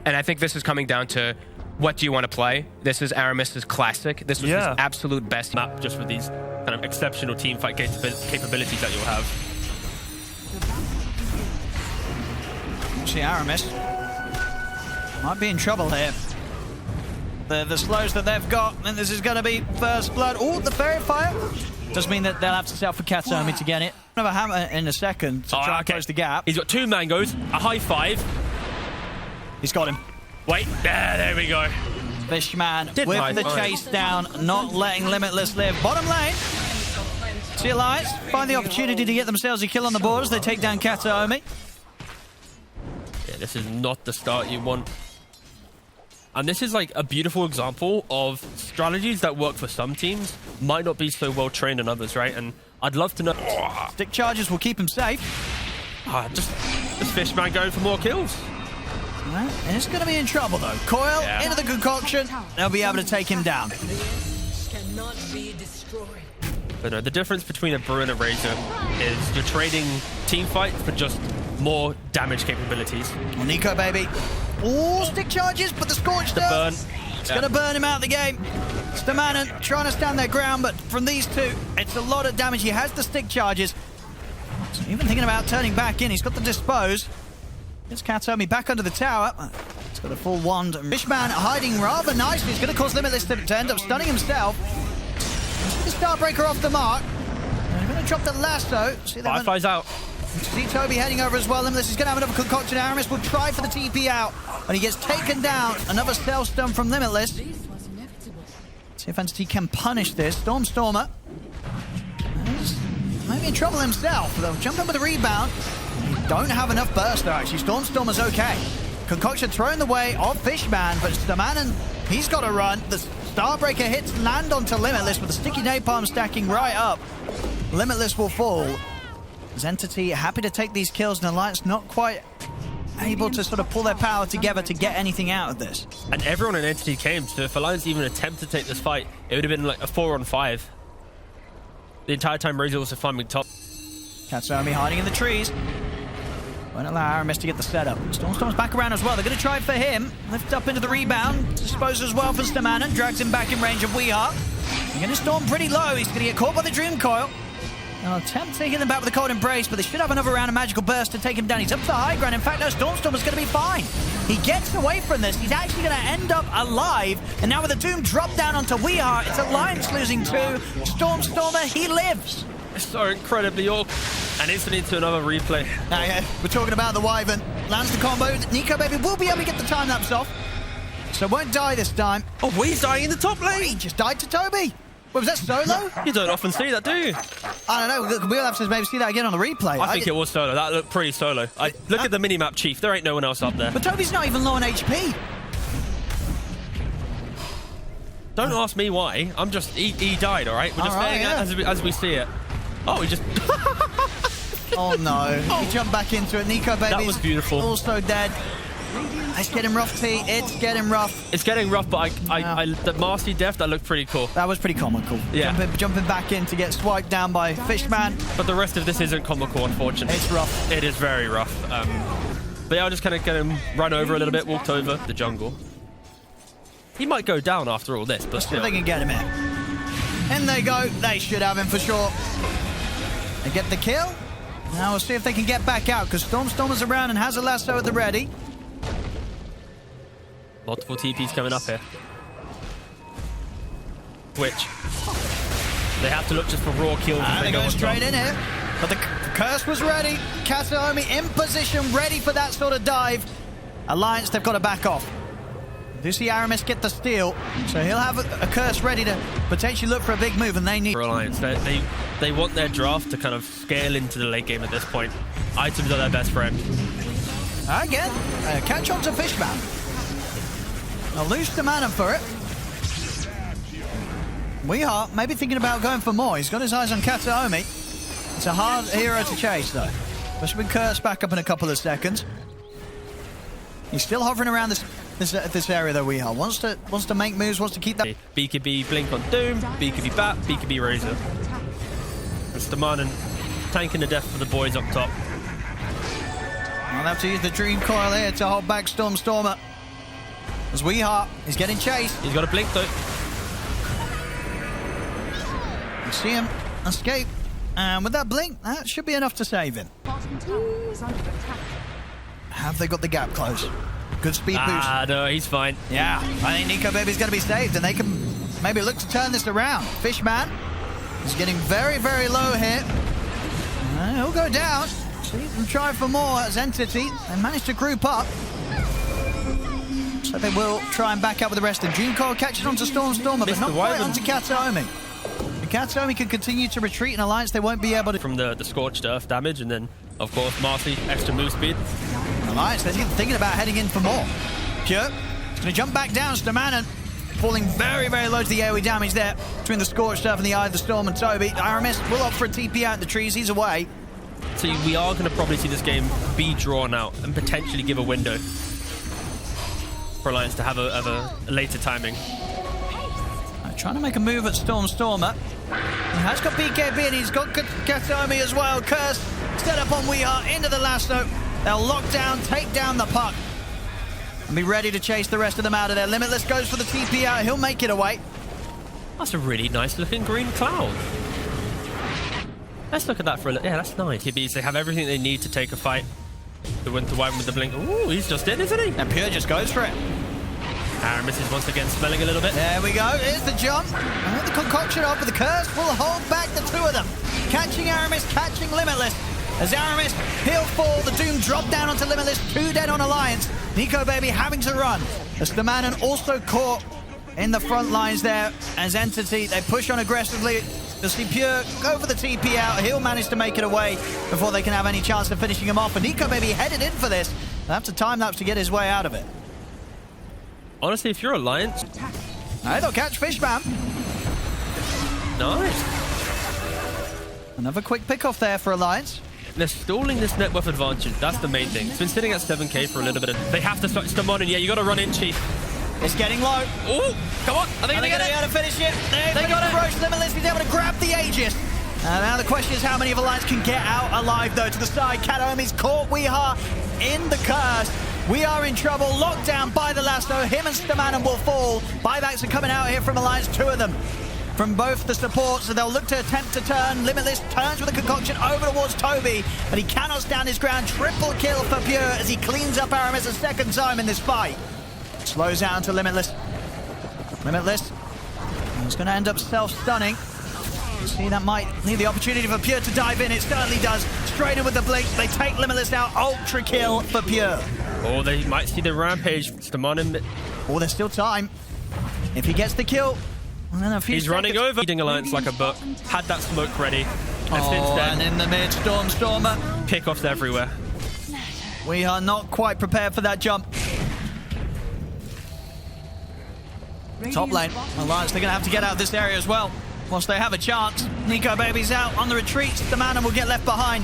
And I think this is coming down to what do you want to play? This is Aramis's classic. This was his absolute best map, just with these kind of exceptional teamfight capabilities that you'll have. See, Aramis might be in trouble here. The slows that they've got, and this is going to be first blood. Oh, the fairy fire does mean that they'll have to set for Katsomi to get it. Another hammer in a second to try and close the gap. He's got 2 mangoes, a high 5. He's got him. Wait, there we go. Fishman with the chase down, not letting Limitless live. Bottom lane. See Alliance find the opportunity to get themselves a kill on the board as they take down Katsomi. Yeah, this is not the start you want. And this is like a beautiful example of strategies that work for some teams might not be so well trained in others, right? And I'd love to know. Stick charges will keep him safe. Just Fishman going for more kills. And it's going to be in trouble though. Coil into the concoction. They'll be able to take him down. Cannot be destroyed. But no, the difference between a Brew and a Razor is you're trading team fight for just more damage capabilities. Well, Nico, baby. Oh, stick charges, but the Scorched burn. It's going to burn him out of the game. Stamanen trying to stand their ground, but from these two, it's a lot of damage. He has the stick charges. So even thinking about turning back in, he's got the dispose. Gets Katsomi back under the tower. He's got a full wand. Fishman hiding rather nicely. He's going to cause Limitless to end up stunning himself. The Starbreaker off the mark. They're going to drop the lasso. Firefly's out. See Toby heading over as well. Limitless is going to have another concoction. Aramis will try for the TP out. And he gets taken down. Another stealth stun from Limitless. See if Entity can punish this. Stormer. Maybe in trouble himself. They'll jump in with a rebound. Don't have enough burst though, actually. Stormer's okay. Concoction thrown the way of Fishman, but Stamanen, he's got to run. The Starbreaker hits land onto Limitless with the sticky napalm stacking right up. Limitless will fall. As Entity happy to take these kills, and Alliance not quite able to sort of pull their power together to get anything out of this. And everyone in Entity came, so if Alliance even attempt to take this fight, it would have been like a 4-on-5. The entire time Razor was farming top. Katsomi hiding in the trees. Won't allow Aramis to get the setup. Storm's back around as well. They're going to try for him. Lift up into the rebound. Dispose as well for Stamanen. Drags him back in range of WEU. They're going to Storm pretty low. He's going to get caught by the Dream Coil. They'll attempt taking them back with the Cold Embrace, but they should have another round of Magical Burst to take him down. He's up to high ground. In fact, no, Storm is going to be fine. He gets away from this. He's actually going to end up alive. And now with the Doom drop down onto WEU, it's Alliance losing 2. Stormer, he lives. It's so incredibly awkward. And instantly into another replay. Now, yeah, we're talking about the Wyvern. Lands the combo. Nico, baby, will be able to get the time lapse off. So won't die this time. Oh, he's dying in the top lane. He just died to Toby. Wait, was that solo? You don't often see that, do you? I don't know. We'll have to maybe see that again on the replay. I think it was solo. That looked pretty solo. Look at the minimap, Chief. There ain't no one else up there. But Toby's not even low on HP. Don't ask me why. I'm just... He died, all right? We're just saying that as we see it. Oh, he just... Oh, no. He jumped back into it. Nico, baby. That was beautiful. Also dead. It's getting rough, T. It's getting rough. It's getting rough, but the Marcy death, that looked pretty cool. That was pretty comical. Yeah. Jumping back in to get swiped down by Fishman. But the rest of this isn't comical, unfortunately. It's rough. It is very rough. But yeah, I'll just kind of get him run over a little bit, walked over the jungle. He might go down after all this, but let's see if they can get him in. In they go. They should have him for sure. They get the kill. Now we'll see if they can get back out, because Stormer's around and has a lasso at the ready. Multiple TPs coming up here. Which they have to look just for raw kills. And they're going straight in here. But the curse was ready. Katsomi in position, ready for that sort of dive. Alliance, they've got to back off. Do see Aramis get the steal, so he'll have a curse ready to potentially look for a big move, and they need... For Alliance, they want their draft to kind of scale into the late game at this point. Items are their best friend. Again, catch on to Fishman. They'll lose the mana for it. WEU maybe thinking about going for more. He's got his eyes on Katsomi. It's a hard hero to chase, though. Especially with Curse back up in a couple of seconds. He's still hovering around this area, though, WEU. Wants to make moves, wants to keep that... BKB Blink on Doom, BKB Bat, BKB Razor. Stamanen tanking the death for the boys up top. I'll have to use the Dream Coil here to hold back Stormer. As WeHeart is getting chased. He's got a blink though. You see him escape. And with that blink, that should be enough to save him. Have they got the gap closed? Good speed boost. No, he's fine. Yeah, I think Nico Baby's going to be saved, and they can maybe look to turn this around. Fishman is getting very, very low here. He'll go down. See them try for more as Entity. They managed to group up. So they will try and back up with the rest of them. Dream Coil catches onto Stormer, but not quite onto Kataomi. Kataomi can continue to retreat in Alliance. They won't be able to... From the Scorched Earth damage, and then, of course, Marcy, extra move speed. Alliance, they're thinking about heading in for more. Pure is going to jump back down. Stamanen falling very, very low to the AoE damage there between the Scorched Earth and the Eye of the Storm and Toby. Aramis will opt for a TP out in the trees. He's away. So we are going to probably see this game be drawn out and potentially give a window for Alliance to have a later timing. Trying to make a move at Stormer. He has got BKB and he's got Kataomi as well. Curse set up on WeHeart into the lasso. They'll lock down, take down the puck, and be ready to chase the rest of them out of there. Limitless goes for the TP out. He'll make it away. That's a really nice looking green cloud. Let's look at that for a look. Yeah, that's nice. They have everything they need to take a fight. The Winter Wyvern with the blink. Ooh, he's just in, isn't he? And Pure just goes for it. Aramis is once again smelling a little bit. There we go. Here's the jump. And the concoction up with the curse will hold back the two of them. Catching Aramis, catching Limitless. As Aramis, he'll fall. The Doom drop down onto Limitless. 2 dead on Alliance. Nico Baby having to run. As Stamanen also caught in the front lines there. As Entity, they push on aggressively. You'll see Pure go for the TP out. He'll manage to make it away before they can have any chance of finishing him off. And Nico Baby headed in for this. They'll have to time-lapse to get his way out of it. Honestly, if you're Alliance... They'll catch Fishman. Nice. Another quick pick-off there for Alliance. They're stalling this net worth advantage. That's the main thing. It's been sitting at 7k for a little bit. They have to start Stamanen. Yeah, you got to run in, Chief. It's getting low. Oh, come on. Are they going to be able to finish it? They got to approach Limitless. He's able to grab the Aegis. Now the question is how many of Alliance can get out alive, though, to the side. Kataomi's caught WeHeart in the curse. We are in trouble, locked down by the lasso. Him and Stamanen will fall. Buybacks are coming out here from Alliance, 2 of them. From both the supports, so they'll look to attempt to turn. Limitless turns with a concoction over towards Toby, but he cannot stand his ground. Triple kill for Pure as he cleans up Aramis a second time in this fight. Slows down to Limitless. Limitless. He's going to end up self-stunning. See, that might leave the opportunity for Pure to dive in. It certainly does. Straight in with the blink. They take Limitless out. Ultra kill for Pure. Oh, they might see the rampage. Stamanen. Oh, there's still time. If he gets the kill, and then a few He's running over. Leading Alliance like a buck. Had that smoke ready. And since then, and in the mid, Stormer. Pickoffs everywhere. We are not quite prepared for that jump. Top lane. Alliance, they're going to have to get out of this area as well. Once they have a chance. Nico Baby's out on the retreat. Stamanen will get left behind.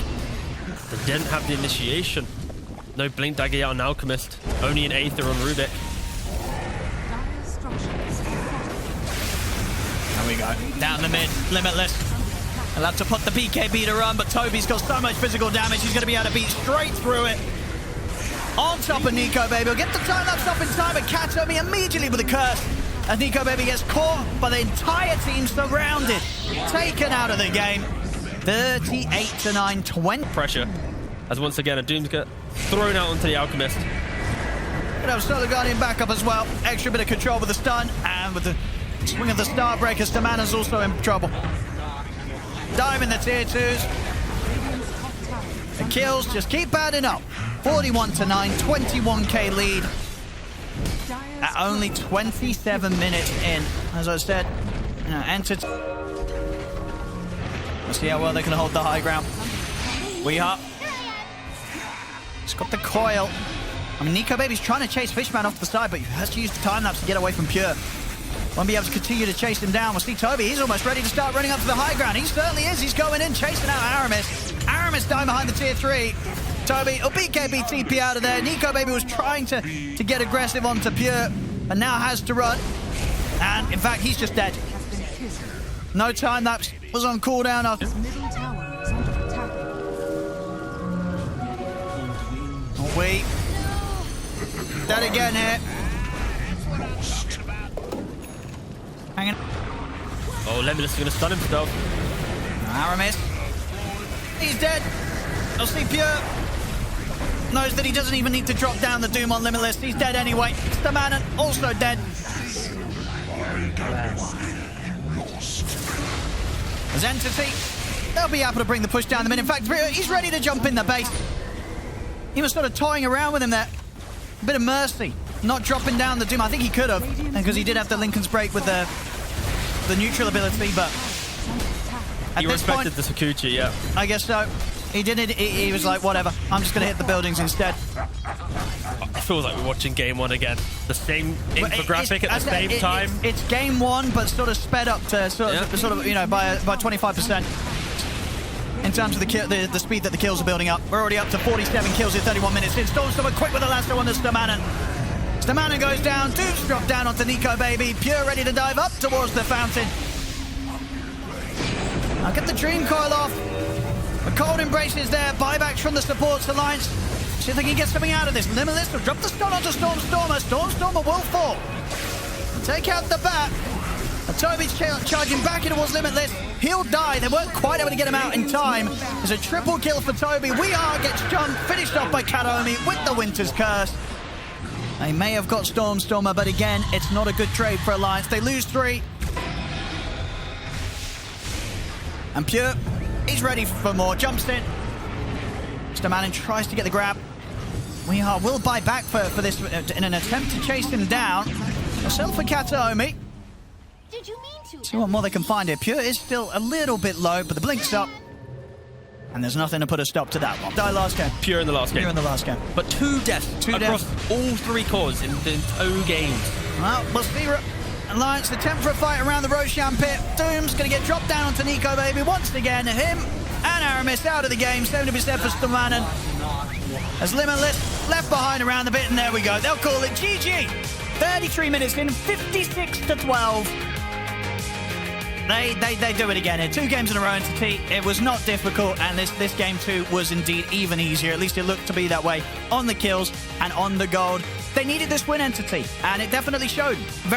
They didn't have the initiation. No Blink Dagger yet on Alchemist. Only an Aether on Rubik. There we go. Down the mid. Limitless. They'll have to put the BKB to run, but Toby's got so much physical damage, he's going to be able to beat straight through it. On top of Nico Baby. He'll get the time-lapse up in time, but Kataomi immediately with a curse. As Nico Baby gets caught, but the entire team surrounded. Taken out of the game. 38-9, 20. Pressure. As once again, a Doom's get thrown out onto the Alchemist. Gonna have Solar Guardian back up as well. Extra bit of control with the stun. And with the swing of the Starbreaker, Stamanen's also in trouble. Dive in the tier 2s. The kills just keep adding up. 41-9, 21k lead. At only 27 minutes in. As I said, entered. Let's see how well they can hold the high ground. WeHeart. He's got the coil. I mean, Nico Baby's trying to chase Fishman off the side, but he has to use the time-lapse to get away from Pure. Won't be able to continue to chase him down. We'll see Toby. He's almost ready to start running up to the high ground. He certainly is. He's going in, chasing out Aramis. Aramis down behind the tier 3. Toby, BKB TP out of there. Nico Baby was trying to get aggressive onto Pure, and now has to run. And, in fact, he's just dead. No time-lapse. Was on cooldown after. We dead again here. Hanging. Oh, Limitless is going to stun himself. Aramis. He's dead. I'll see Pure. Knows that he doesn't even need to drop down the Doom on Limitless. He's dead anyway. Stamanen also dead. As Entity, they'll be able to bring the push down the mid. In fact, he's ready to jump in the base. He was sort of toying around with him there. A bit of mercy. Not dropping down the Doom. I think he could have, because he did have the Lincoln's break with the neutral ability, but at You this respected point, the Sakuchi, yeah. I guess so. He did it. He was like, whatever. I'm just going to hit the buildings instead. It feels like we're watching game one again. The same infographic at the same time. It's game one, but sort of sped up to sort of you know, by 25%. In terms of the speed that the kills are building up. We're already up to 47 kills in 31 minutes. It's Stormstormer quick with the lasso on the Stamanen. Stamanen goes down. Doom's dropped down onto Nico, baby. Pure ready to dive up towards the fountain. I'll get the Dream Coil off. The Cold Embrace is there. Buybacks from the Supports Alliance. See if they can get something out of this. Limitless will drop the stun onto Stormstormer. Stormstormer will fall. Take out the bat. Toby's charging back in towards Limitless. He'll die. They weren't quite able to get him out in time. There's a triple kill for Toby. WEU gets jumped, finished off by Kataomi with the Winter's Curse. They may have got Stormstormer, but again, it's not a good trade for Alliance. They lose 3. And Pure, he's ready for more. Jumps in. Stamanen tries to get the grab. WEU will buy back for this in an attempt to chase him down. A sell for Kataomi. Did you mean to? See what more they can find here. Pure is still a little bit low, but the blink's up. And there's nothing to put a stop to that one. Die last game. Pure in the last game. Pure in the last game. But 2 deaths across all 3 cores in 2 games. Well, we'll see. Alliance attempt for a fight around the Roshan pit. Doom's going to get dropped down onto Nico, baby. Once again, him and Aramis out of the game. 70% for Stamanen. As Limitless left behind around the pit, and there we go. They'll call it GG. 33 minutes in, 56-12. They do it again here. 2 games in a row, Entity. It was not difficult, and this game 2 was indeed even easier. At least it looked to be that way on the kills and on the gold. They needed this win, Entity, and it definitely showed. Very